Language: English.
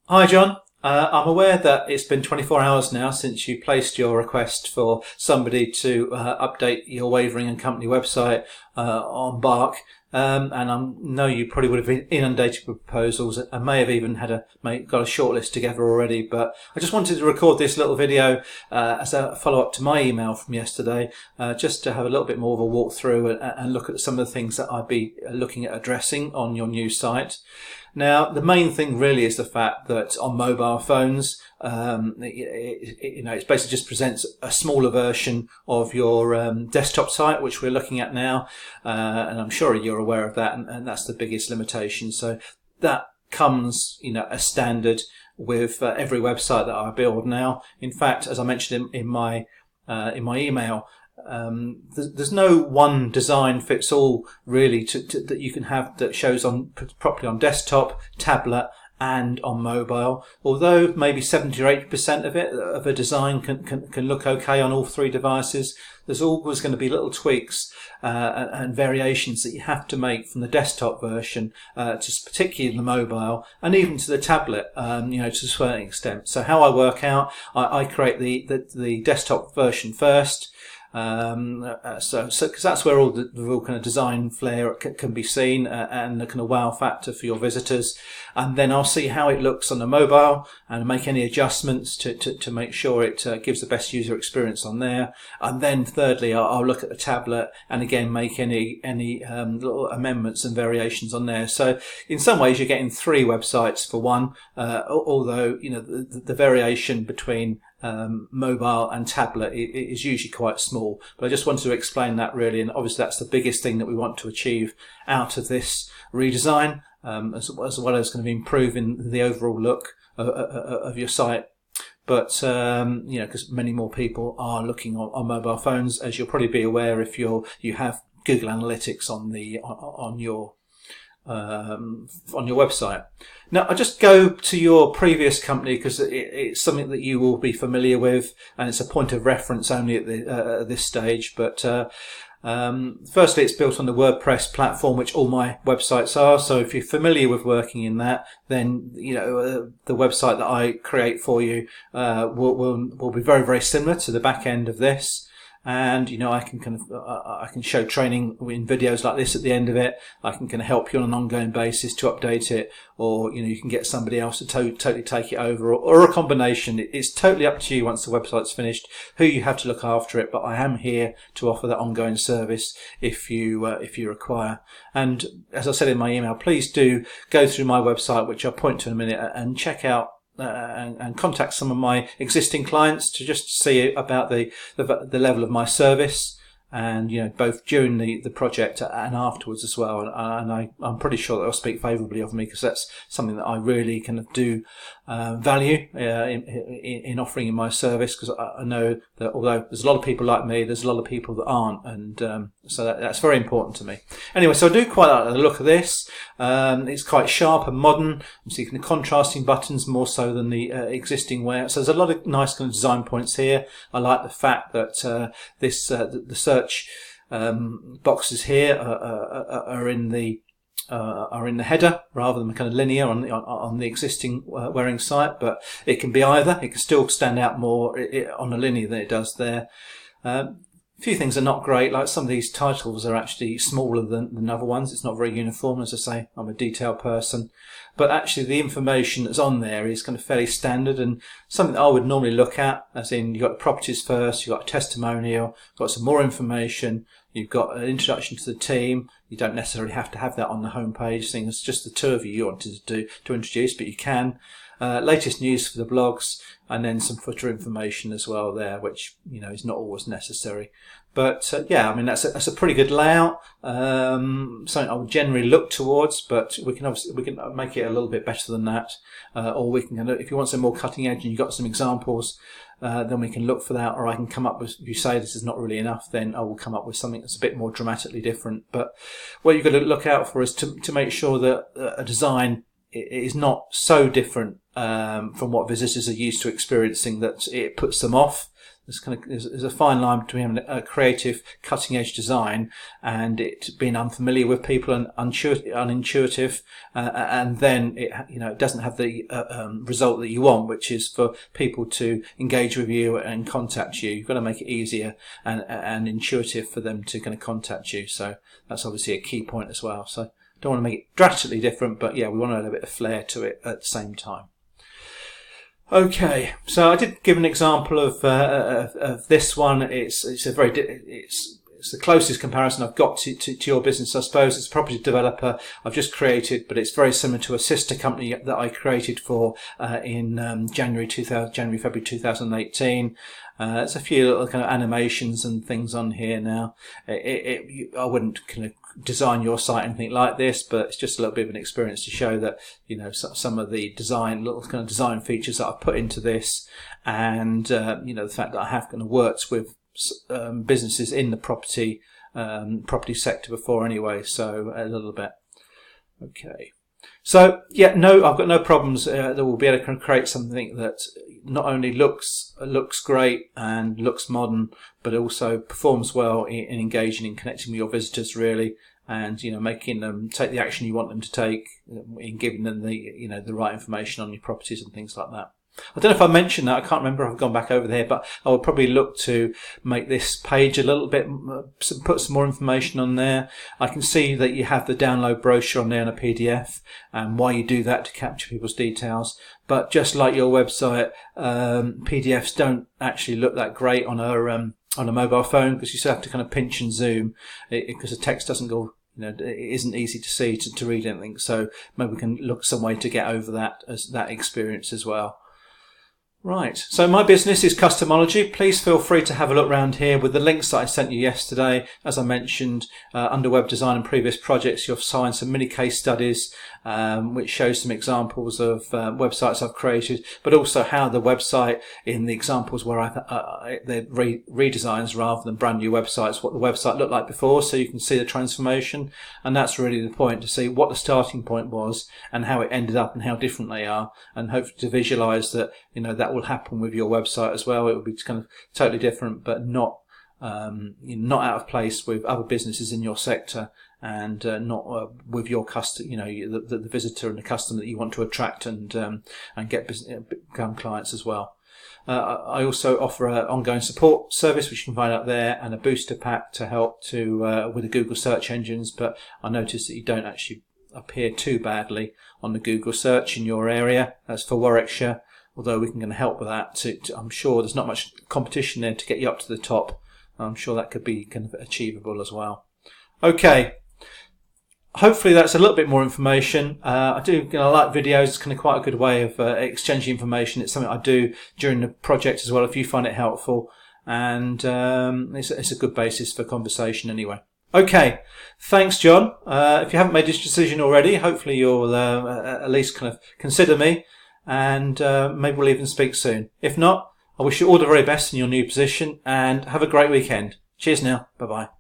Hi John, I'm aware that it's been 24 hours now since you placed your request for somebody to update your Wavering Company website on Bark, and I know you probably would have been inundated with proposals and may have even got a shortlist together already. But I just wanted to record this little video as a follow-up to my email from yesterday, just to have a little bit more of a walkthrough and look at some of the things that I'd be looking at addressing on your new site. Now, the main thing really is the fact that on mobile phones, it basically just presents a smaller version of your desktop site, which we're looking at now, and I'm sure you're aware of that, and that's the biggest limitation. So that comes, as standard with every website that I build now. In fact, as I mentioned in my email, there's no one design fits all really that you can have that shows on properly on desktop, tablet and on mobile. Although maybe 70 or 80% of a design can look okay on all three devices, there's always going to be little tweaks and variations that you have to make from the desktop version to particularly the mobile and even to the tablet, to a certain extent. So how I work out, I create the desktop version first. Because that's where all the real kind of design flair can be seen, and the kind of wow factor for your visitors. And then I'll see how it looks on the mobile and make any adjustments to make sure it gives the best user experience on there. And then thirdly, I'll look at the tablet and again make any little amendments and variations on there. So in some ways you're getting three websites for one, although the variation between mobile and tablet is usually quite small, but I just wanted to explain that really, and obviously that's the biggest thing that we want to achieve out of this redesign, as well as kind of improving the overall look of your site. But because many more people are looking on mobile phones, as you'll probably be aware if you have Google Analytics on your website. Now, I'll just go to your previous company because it's something that you will be familiar with, and it's a point of reference only at this stage. But firstly, it's built on the WordPress platform, which all my websites are. So if you're familiar with working in that, then the website that I create for you will be very, very similar to the back end of this. And I can I can show training in videos like this at the end of it. I can kind of help you on an ongoing basis to update it, or you can get somebody else to totally take it over, or a combination. It's totally up to you once the website's finished who you have to look after it. But I am here to offer that ongoing service if you require. And as I said in my email, please do go through my website, which I'll point to in a minute, and check out. And contact some of my existing clients to just see about the level of my service, and both during the project and afterwards as well. And I'm pretty sure that they'll speak favourably of me, because that's something that I really kind of do value in offering in my service, because I know that although there's a lot of people like me, there's a lot of people that aren't, and so that's very important to me. Anyway, so I do quite like the look of this. It's quite sharp and modern. So you can contrasting buttons more so than the existing way. So there's a lot of nice kind of design points here. I like the fact that the search boxes here are in the header rather than kind of linear on the existing Wareing site, but it can be either. It can still stand out more on a linear than it does there. A few things are not great, like some of these titles are actually smaller than other ones. It's not very uniform. As I say, I'm a detail person, but actually the information that's on there is kind of fairly standard and something that I would normally look at, as in you've got the properties first, you've got a testimonial, you've got some more information, you've got an introduction to the team. You don't necessarily have to have that on the homepage, seeing it's just the two of you wanted to introduce, but you can. Latest news for the blogs, and then some footer information as well there, which is not always necessary. But yeah, I mean that's a pretty good layout. Something I would generally look towards, but we can make it a little bit better than that, or we can, if you want some more cutting edge and you've got some examples, then we can look for that, or I can come up with, if you say this is not really enough, then I will come up with something that's a bit more dramatically different. But what you've got to look out for is to make sure that a design is not so different from what visitors are used to experiencing that it puts them off. there's a fine line between having a creative, cutting-edge design and it being unfamiliar with people and unintuitive, and then it doesn't have the result that you want, which is for people to engage with you and contact you. You've got to make it easier and intuitive for them to kind of contact you. So that's obviously a key point as well. So don't want to make it drastically different, but yeah, we want to add a bit of flair to it at the same time. Okay, so I did give an example of this one. It's the closest comparison I've got to your business, I suppose. It's a property developer I've just created, but it's very similar to a sister company that I created for in January, February 2018. There's a few little kind of animations and things on here now. I wouldn't kind of design your site anything like this, but it's just a little bit of an experience to show that some of the little kind of design features that I've put into this, and the fact that I have kind of worked with businesses in the property sector before anyway, so a little bit. Okay, so yeah, no, I've got no problems that we'll be able to create something that not only looks great and looks modern, but also performs well in engaging and connecting with your visitors, really, and making them take the action you want them to take in giving them the right information on your properties and things like that. I don't know if I mentioned that. I can't remember if I've gone back over there, but I would probably look to make this page a little bit, put some more information on there. I can see that you have the download brochure on there in a PDF, and why you do that to capture people's details. But just like your website, PDFs don't actually look that great on a mobile phone, because you still have to kind of pinch and zoom because the text doesn't go. It isn't easy to see to read anything. So maybe we can look some way to get over that experience as well. Right, so my business is Customology. Please feel free to have a look around here with the links that I sent you yesterday. As I mentioned, under web design and previous projects, you'll find some mini case studies which show some examples of websites I've created, but also how the website, in the examples where they're redesigns rather than brand new websites, what the website looked like before, so you can see the transformation. And that's really the point, to see what the starting point was and how it ended up and how different they are, and hopefully to visualize that that will happen with your website as well. It will be kind of totally different, but not out of place with other businesses in your sector, and not with your customer, the visitor and the customer that you want to attract and get become clients as well. I also offer an ongoing support service, which you can find out there, and a booster pack to help with the Google search engines. But I noticed that you don't actually appear too badly on the Google search in your area. That's for Warwickshire. Although we can help with that, I'm sure there's not much competition there to get you up to the top. I'm sure that could be kind of achievable as well. Okay, hopefully that's a little bit more information. I do like videos. It's kind of quite a good way of exchanging information. It's something I do during the project as well, if you find it helpful, and it's a good basis for conversation anyway. Okay, thanks, John. If you haven't made this decision already, hopefully you'll at least kind of consider me. And maybe we'll even speak soon. If not, I wish you all the very best in your new position, and have a great weekend. Cheers now. Bye-bye.